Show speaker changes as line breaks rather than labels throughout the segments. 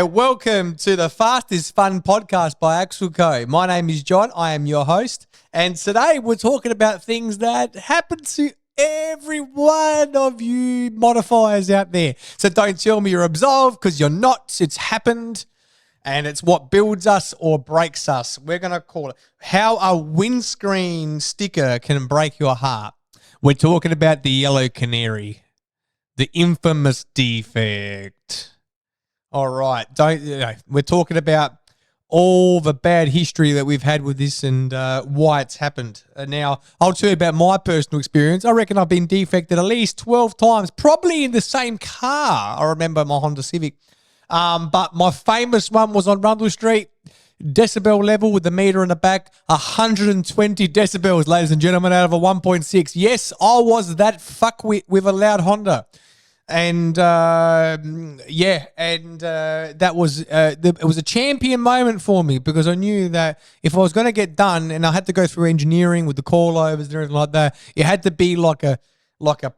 Welcome to the Fast is Fun podcast by Axel Co. My name is John. I am your host. And today we're talking about things that happen to every one of you modifiers out there. So don't tell me you're absolved, because you're not. It's happened. And it's what builds us or breaks us. We're going to call it how a windscreen sticker can break your heart. We're talking about the yellow canary, the infamous defect. All right. We're talking about all the bad history that we've had with this and why it's happened. Now, I'll tell you about my personal experience. I reckon I've been defected at least 12 times, probably in the same car. I remember my Honda Civic. But my famous one was on Rundle Street. Decibel level with the meter in the back, 120 decibels, ladies and gentlemen, out of a 1.6. Yes, I was that fuckwit with a loud Honda. And that was it was a champion moment for me, because I knew that if I was going to get done and I had to go through engineering with the call overs and everything like that, it had to be like a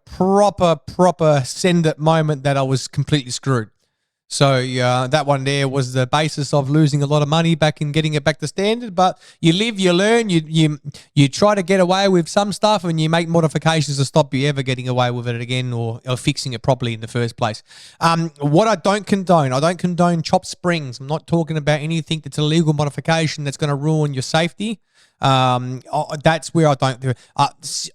proper send it moment that I was completely screwed. So that one there was the basis of losing a lot of money back in getting it back to standard. But you live, you learn, you try to get away with some stuff, and you make modifications to stop you ever getting away with it again or fixing it properly in the first place. What I don't condone chopped springs. I'm not talking about anything that's a legal modification that's going to ruin your safety. That's where I don't do it.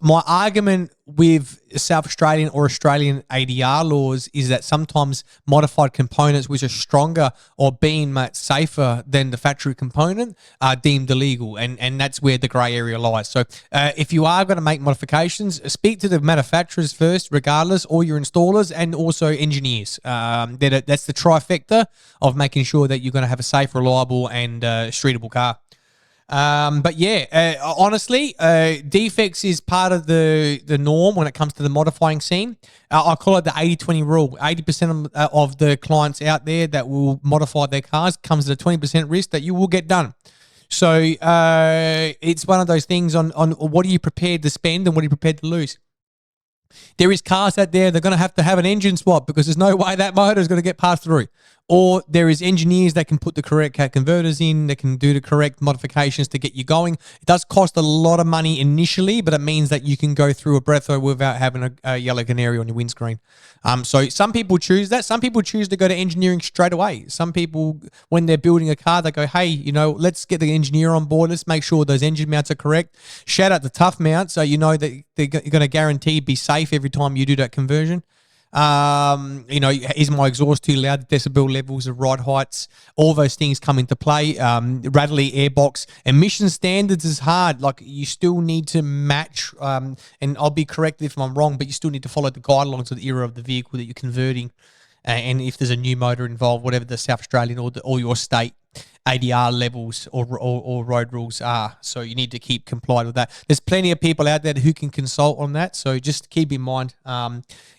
My argument with South Australian or Australian ADR laws is that sometimes modified components which are stronger or being safer than the factory component are deemed illegal, and that's where the grey area lies. So if you are going to make modifications, speak to the manufacturers first, regardless, or your installers, and also engineers. That's the trifecta of making sure that you're going to have a safe, reliable, and streetable car. Honestly, defects is part of the norm when it comes to the modifying scene. I call it the 80-20 rule. 80% of the clients out there that will modify their cars comes at a 20% risk that you will get done. So it's one of those things on what are you prepared to spend and what are you prepared to lose. There is cars out there, they're going to have an engine swap because there's no way that motor is going to get passed through. Or there is engineers that can put the correct cat converters in, that can do the correct modifications to get you going. It does cost a lot of money initially, but it means that you can go through a breatho without having a yellow canary on your windscreen. So some people choose that. Some people choose to go to engineering straight away. Some people, when they're building a car, they go, hey, let's get the engineer on board. Let's make sure those engine mounts are correct. Shout out to Tough Mount, so you know that they're going to guarantee be safe every time you do that conversion. Is my exhaust too loud? The decibel levels, the ride heights, all those things come into play. Rattly airbox, emission standards is hard. Like, you still need to match, and I'll be corrected if I'm wrong, but you still need to follow the guidelines of the era of the vehicle that you're converting. And if there's a new motor involved, whatever the South Australian or your state ADR levels or road rules are. So you need to keep complied with that. There's plenty of people out there who can consult on that. So just keep in mind,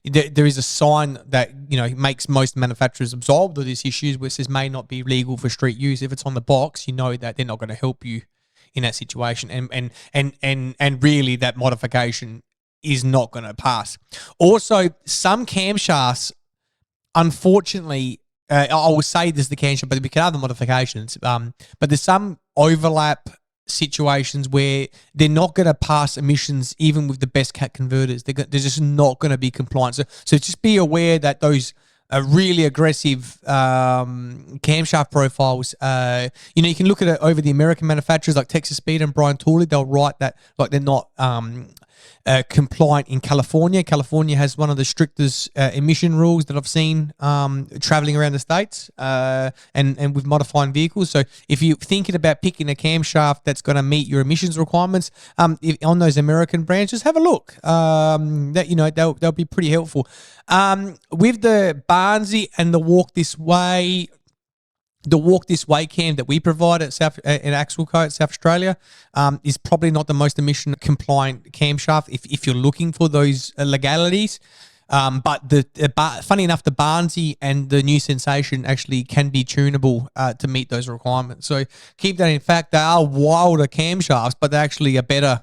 there is a sign that, makes most manufacturers absolved of these issues, which says may not be legal for street use. If it's on the box, you know that they're not going to help you in that situation. And really that modification is not going to pass. Also, some camshafts, unfortunately, I will say this is the camshaft, but we can have the modifications. But there's some overlap situations where they're not going to pass emissions even with the best cat converters. They're just not going to be compliant. So just be aware that those really aggressive camshaft profiles, you can look at it over the American manufacturers like Texas Speed and Brian Tooley. They'll write that like they're not compliant in California. California has one of the strictest emission rules that I've seen traveling around the States and with modifying vehicles. So if you're thinking about picking a camshaft that's going to meet your emissions requirements on those American branches, have a look. They'll be pretty helpful. With the Barnsey and the Walk This Way cam that we provide at Axel Co at South Australia is probably not the most emission compliant camshaft if you're looking for those legalities. But funny enough, the Barnsey and the new Sensation actually can be tunable to meet those requirements. So keep that in fact. They are wilder camshafts, but they actually are better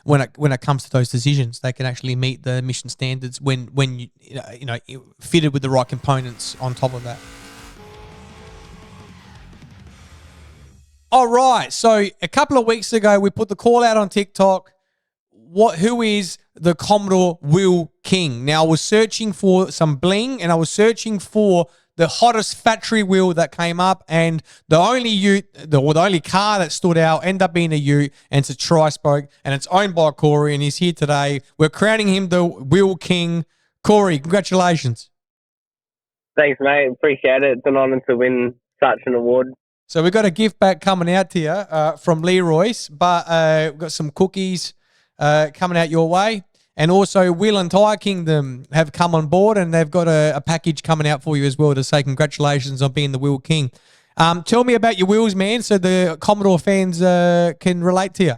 when it comes to those decisions. They can actually meet the emission standards when you fitted with the right components on top of that. All right. So a couple of weeks ago, we put the call out on TikTok. Who is the Commodore Wheel King? Now, I was searching for some bling, and I was searching for the hottest factory wheel that came up, and the only car that stood out ended up being a Ute, and it's a tri-spoke, and it's owned by Corey, and he's here today. We're crowning him the Wheel King. Corey, congratulations.
Thanks, mate. Appreciate it. It's an honour to win such an award.
So we've got a gift back coming out to you from Leroy's, but we've got some cookies coming out your way. And also Wheel and Tyre Kingdom have come on board, and they've got a package coming out for you as well to say congratulations on being the Wheel King. Tell me about your wheels, man, so the Commodore fans can relate to you.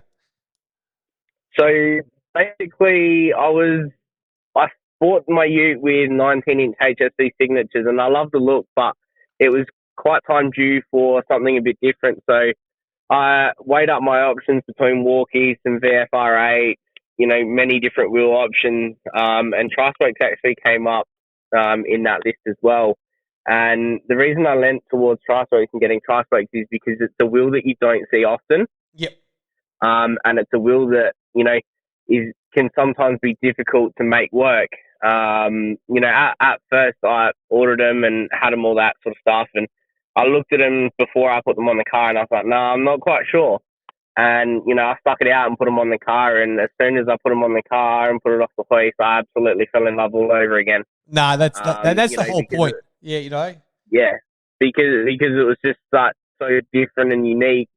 So basically, I bought my Ute with 19-inch HSV signatures, and I love the look, but it was quite time due for something a bit different. So I weighed up my options between walkies and VFR8, many different wheel options, and tri-spokes actually came up in that list as well. And the reason I leant towards tri-spokes and getting tri-spokes is because it's a wheel that you don't see often.
Yep.
And it's a wheel that, can sometimes be difficult to make work. At first I ordered them and had them all that sort of stuff, and I looked at them before I put them on the car, and I was like, no, I'm not quite sure. And, I stuck it out and put them on the car. And as soon as I put them on the car and put it off the hoist, I absolutely fell in love all over again.
Nah, that's the whole point. Yeah,
Yeah, because it was just so different and unique.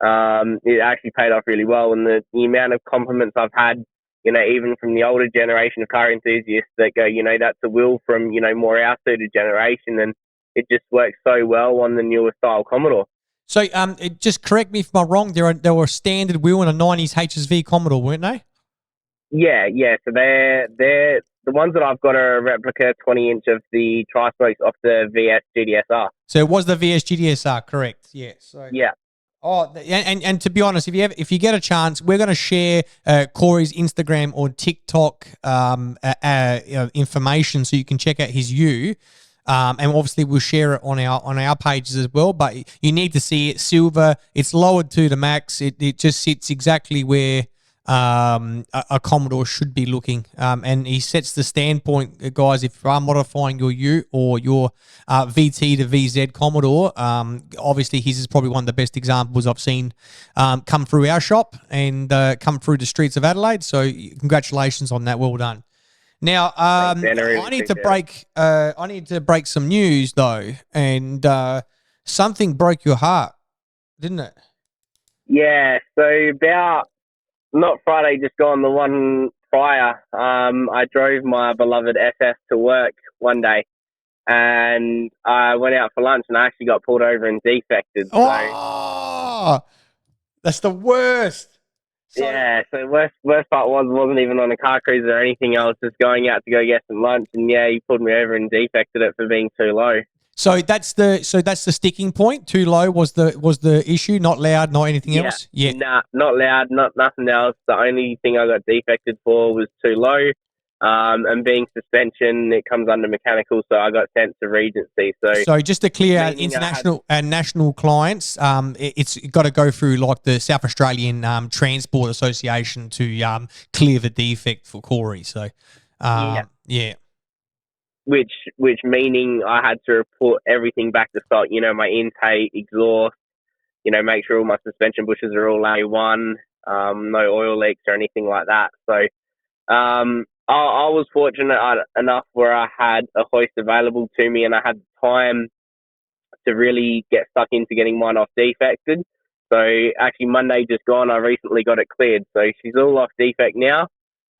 It actually paid off really well. And the amount of compliments I've had, even from the older generation of car enthusiasts that go, that's a wheel from, more our suited generation. And it just works so well on the newer style Commodore.
So, just correct me if I'm wrong. They were a standard wheel in a 90s HSV Commodore, weren't they?
Yeah. So they're the ones that I've got are a replica 20-inch of the tri-spokes off the VS GDSR.
So it was the VS GDSR, correct? Yeah. So
yeah.
Oh, and to be honest, if you get a chance, we're going to share Corey's Instagram or TikTok information so you can check out his U. And obviously we'll share it on our pages as well. But you need to see it silver. It's lowered to the max. It just sits exactly where a Commodore should be looking. And he sets the standpoint, guys. If you are modifying your U or your VT to VZ Commodore, obviously his is probably one of the best examples I've seen come through our shop and come through the streets of Adelaide. So congratulations on that. Well done. Now, I need to break some news though, and something broke your heart, didn't it?
Yeah. So about not Friday, just gone, the one prior. I drove my beloved SS to work one day, and I went out for lunch, and I actually got pulled over and defected.
Oh, that's the worst.
So the worst part wasn't even on a car cruise or anything. I was just going out to go get some lunch, and he pulled me over and defected it for being too low.
So that's the sticking point. Too low was the issue. Not loud, not anything else. Yeah.
Nah, not loud, not nothing else. The only thing I got defected for was too low. And being suspension, it comes under mechanical, so I got sent to Regency. So
just to clear out international and national clients, it's got to go through like the South Australian Transport Association to clear the defect for Corey. So, yeah.
Which meaning I had to report everything back to stock. My intake, exhaust. Make sure all my suspension bushes are all A1. No oil leaks or anything like that. So, I was fortunate enough where I had a hoist available to me, and I had time to really get stuck into getting mine off defected. So actually Monday just gone, I recently got it cleared. So she's all off defect now.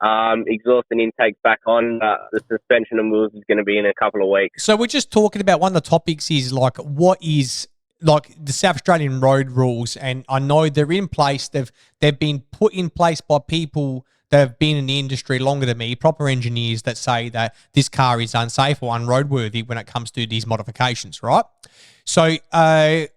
Exhaust and intake's back on. The suspension and wheels is going to be in a couple of weeks.
So we're just talking about one of the topics is like what is like the South Australian road rules, and I know they're in place. They've been put in place by people that have been in the industry longer than me, proper engineers that say that this car is unsafe or unroadworthy when it comes to these modifications, right? So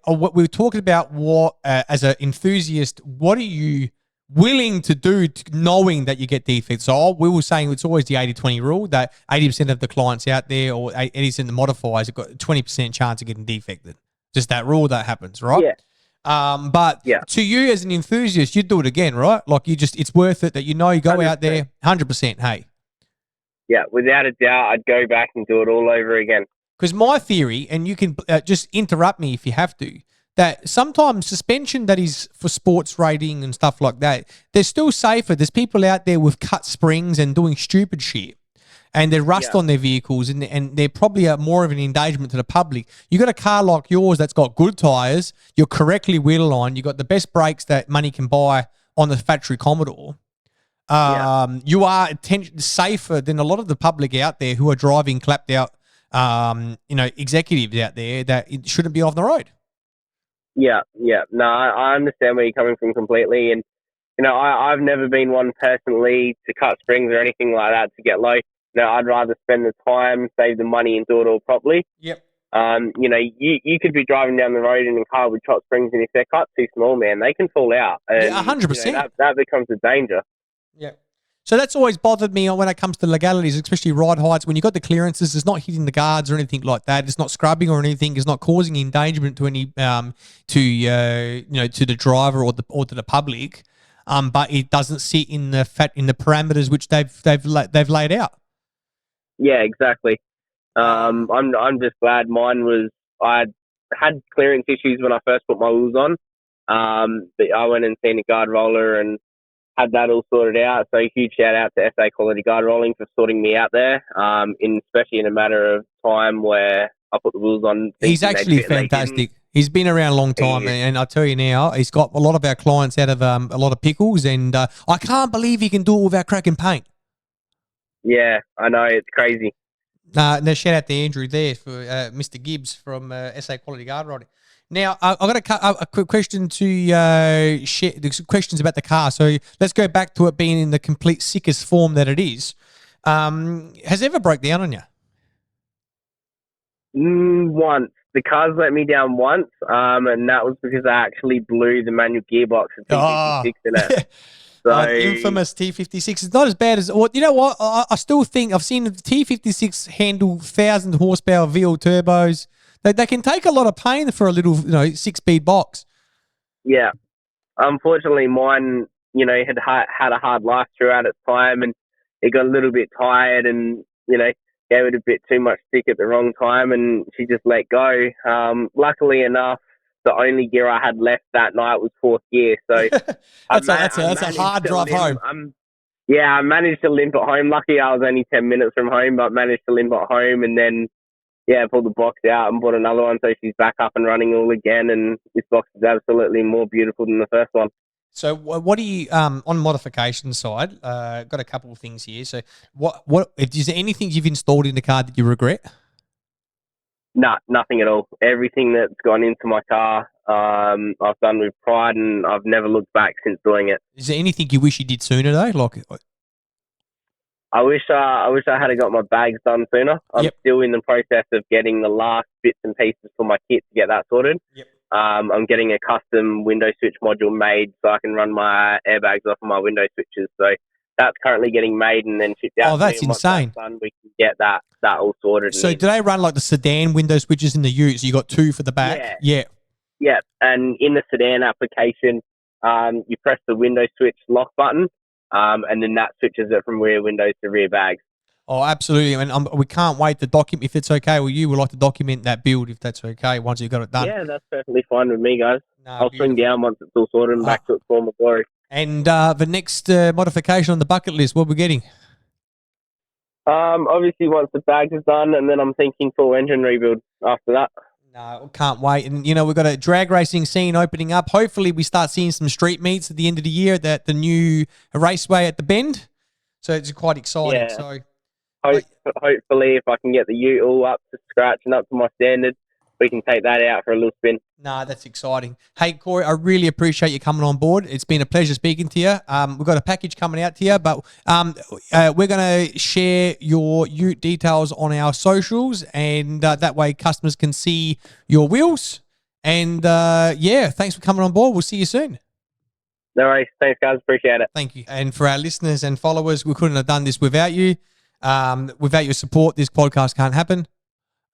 what we were talking about, what as an enthusiast, what are you willing to do knowing that you get defects? So we were saying it's always the 80-20 rule, that 80% of the clients out there or 80% of the modifiers have got a 20% chance of getting defected. Just that rule that happens, right?
Yeah.
But
Yeah.
to you as an enthusiast, you'd do it again, right? Like it's worth it that you go out there 100%. Hey.
Yeah, without a doubt, I'd go back and do it all over again.
Because my theory, and you can just interrupt me if you have to, that sometimes suspension that is for sports rating and stuff like that, they're still safer. There's people out there with cut springs and doing stupid shit, and they're rust on their vehicles, and they're probably more of an endangerment to the public. You got a car like yours that's got good tyres, you're correctly wheel aligned, you got the best brakes that money can buy on the factory Commodore. You are safer than a lot of the public out there who are driving clapped out, executives out there that it shouldn't be on the road.
Yeah. No, I understand where you're coming from completely. And, I've never been one personally to cut springs or anything like that to get low. I'd rather spend the time, save the money, and do it all properly.
Yep.
You could be driving down the road in a car with chop springs, and if they're cut too small, man, they can fall out. And,
100%.
That becomes a danger.
Yeah. So that's always bothered me when it comes to legalities, especially ride heights. When you got the clearances, it's not hitting the guards or anything like that. It's not scrubbing or anything. It's not causing endangerment to any to the driver or to the public. But it doesn't sit in the parameters which they've laid out.
Yeah, exactly. I'm just glad mine was. I had clearance issues when I first put my wheels on. But I went and seen a guard roller and had that all sorted out. So huge shout out to SA Quality Guard Rolling for sorting me out there. Especially in a matter of time where I put the wheels on.
He's actually fantastic. He's been around a long time, and I tell you now, he's got a lot of our clients out of a lot of pickles, and I can't believe he can do it without cracking paint.
Yeah, I know, it's crazy.
No, shout out to Andrew there for Mr. Gibbs from SA Quality Guard Rolling. Now, I've got a quick question to share. Questions about the car. So let's go back to it being in the complete sickest form that it is. Has it ever broke down on you?
Once. The car's let me down once, and that was because I actually blew the manual gearbox at T56 in it. So,
infamous T56. It's not as bad as... Well, you know what? I still think I've seen the T56 handle 1,000 horsepower VL turbos. They can take a lot of pain for a little, 6-speed box.
Yeah. Unfortunately, mine, had a hard life throughout its time, and it got a little bit tired and, gave it a bit too much stick at the wrong time, and she just let go. Luckily enough, the only gear I had left that night was fourth gear. So
that's a hard drive home.
I managed to limp at home. Lucky I was only 10 minutes from home, but managed to limp at home, and then pulled the box out and bought another one, so she's back up and running all again, and this box is absolutely more beautiful than the first one.
So what do you, on modification side, got a couple of things here. So what is there anything you've installed in the car that you regret?
No, nothing at all. Everything that's gone into my car, I've done with pride, and I've never looked back since doing it.
Is there anything you wish you did sooner though?
I wish I had got my bags done sooner. I'm still in the process of getting the last bits and pieces for my kit to get that sorted.
Yep.
I'm getting a custom window switch module made so I can run my airbags off of my window switches. So that's currently getting made and then shipped out.
Oh, that's insane.
Done, we can get that all sorted.
So do they run like the sedan window switches in the ute? So you got two for the back? Yeah.
And in the sedan application, you press the window switch lock button, and then that switches it from rear windows to rear bags.
Oh, absolutely. And we can't wait to document, if it's okay with you, we'd like to document that build if that's okay once you've got it done.
Yeah, that's perfectly fine with me, guys. I'll swing down once it's all sorted and back to its former glory.
And the next modification on the bucket list, what are we getting?
Obviously, once the bags is done, and then I'm thinking full engine rebuild after that.
No, can't wait. And, we've got a drag racing scene opening up. Hopefully, we start seeing some street meets at the end of the year at the new raceway at the Bend. So it's quite exciting.
Yeah.
So
hopefully, if I can get the ute all up to scratch and up to my standard, we can take that out for a little spin.
No, that's exciting. Hey, Corey, I really appreciate you coming on board. It's been a pleasure speaking to you. We've got a package coming out to you, but we're going to share your ute details on our socials, and that way customers can see your wheels. And, thanks for coming on board. We'll see you soon.
No worries. Thanks, guys. Appreciate it.
Thank you. And for our listeners and followers, we couldn't have done this without you. Without your support, this podcast can't happen.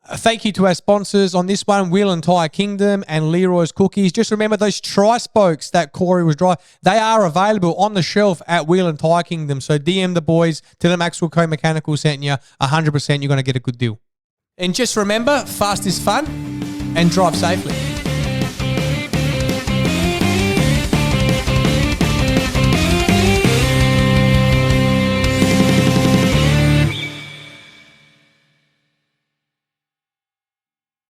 Thank you to our sponsors on this one, Wheel and Tyre Kingdom and Leroy's Cookies. Just remember those tri-spokes that Corey was driving, they are available on the shelf at Wheel and Tyre Kingdom. So DM the boys, tell them Maxwell Co Mechanical sent you. 100% you're going to get a good deal. And just remember, fast is fun and drive safely.